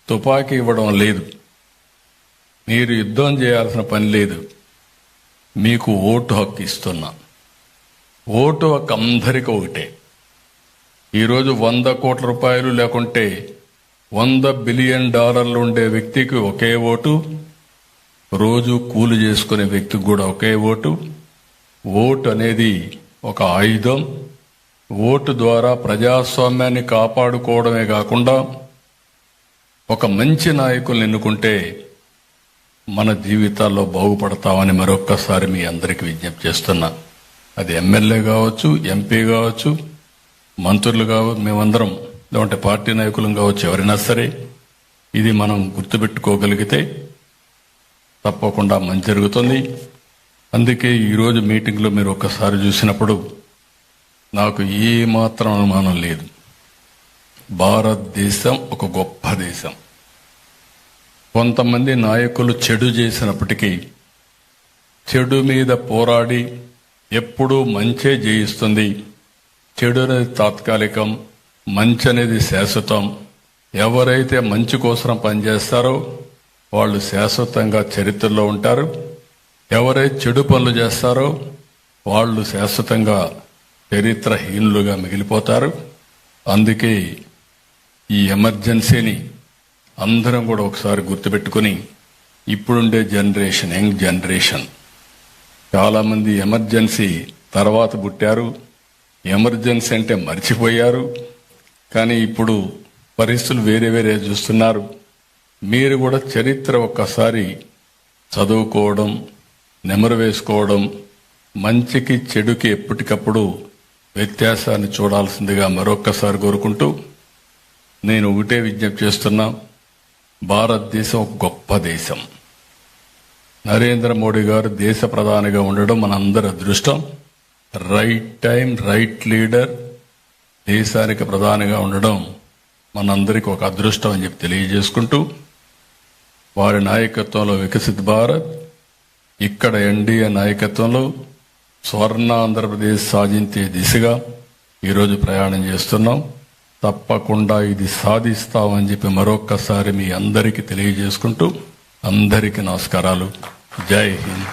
తుపాకీ ఇవ్వడం లేదు, మీరు యుద్ధం చేయాల్సిన పని లేదు, మీకు ఓటు హక్కు ఇస్తున్నా. ఓటు హక్కు అందరికీ ఒకటే. ఈరోజు 100 కోట్ల రూపాయలు లేకుంటే $100 బిలియన్ ఉండే వ్యక్తికి ఒకే ఓటు, రోజు కూలి చేసుకునే వ్యక్తికి కూడా ఒకే ఓటు. ఓటు అనేది ఒక ఆయుధం. ఓటు ద్వారా ప్రజాస్వామ్యాన్ని కాపాడుకోవడమే కాకుండా ఒక మంచి నాయకుల్ని ఎన్నుకుంటే మన జీవితాల్లో బాగుపడతామని మరొక్కసారి మీ అందరికీ విజ్ఞప్తి చేస్తున్నా. అది ఎమ్మెల్యే కావచ్చు, ఎంపీ కావచ్చు, మంత్రులు కావచ్చు, మేమందరం లేదంటే పార్టీ నాయకులం కావచ్చు, ఎవరైనా సరే ఇది మనం గుర్తుపెట్టుకోగలిగితే తప్పకుండా మంచి జరుగుతుంది. అందుకే ఈరోజు మీటింగ్లో మీరు ఒక్కసారి చూసినప్పుడు నాకు ఏ మాత్రం అనుమానం లేదు, భారతదేశం ఒక గొప్ప దేశం. కొంతమంది నాయకులు చెడు చేసినప్పటికీ చెడు మీద పోరాడి ఎప్పుడూ మంచే జయిస్తుంది. చెడు అనేది తాత్కాలికం, మంచి అనేది శాశ్వతం. ఎవరైతే మంచి కోసం పనిచేస్తారో వాళ్ళు శాశ్వతంగా చరిత్రలో ఉంటారు. ఎవరైతే చెడు పనులు చేస్తారో వాళ్ళు శాశ్వతంగా చరిత్రహీనులుగా మిగిలిపోతారు. అందుకే ఈ ఎమర్జెన్సీని అందరం కూడా ఒకసారి గుర్తుపెట్టుకుని, ఇప్పుడుండే జనరేషన్, యంగ్ జనరేషన్ చాలామంది ఎమర్జెన్సీ తర్వాత పుట్టారు, ఎమర్జెన్సీ అంటే మర్చిపోయారు. కానీ ఇప్పుడు పరిస్థితులు వేరే వేరే చూస్తున్నారు. మీరు కూడా చరిత్ర ఒక్కసారి చదువుకోవడం, నెమరు వేసుకోవడం, మంచికి చెడుకి ఎప్పటికప్పుడు వ్యత్యాసాన్ని చూడాల్సిందిగా మరొక్కసారి కోరుకుంటూ నేను ఒకటే విజ్ఞప్తి చేస్తున్నా, భారతదేశం ఒక గొప్ప దేశం. నరేంద్ర మోడీ గారు దేశ ప్రధానిగా ఉండడం మనందరి అదృష్టం. రైట్ టైం, రైట్ లీడర్ దేశానికి ప్రధానిగా ఉండడం మనందరికీ ఒక అదృష్టం అని చెప్పి తెలియజేసుకుంటూ, వారి నాయకత్వంలో వికసిత్ భారత్, ఇక్కడ ఎన్డీఏ నాయకత్వంలో స్వర్ణ ఆంధ్రప్రదేశ్ సాధించే దిశగా ఈరోజు ప్రయాణం చేస్తున్నాం. తప్పకుండా ఇది సాధిస్తామని చెప్పి మరొక్కసారి మీ అందరికీ తెలియజేసుకుంటూ అందరికీ నమస్కారాలు. జై హింద్.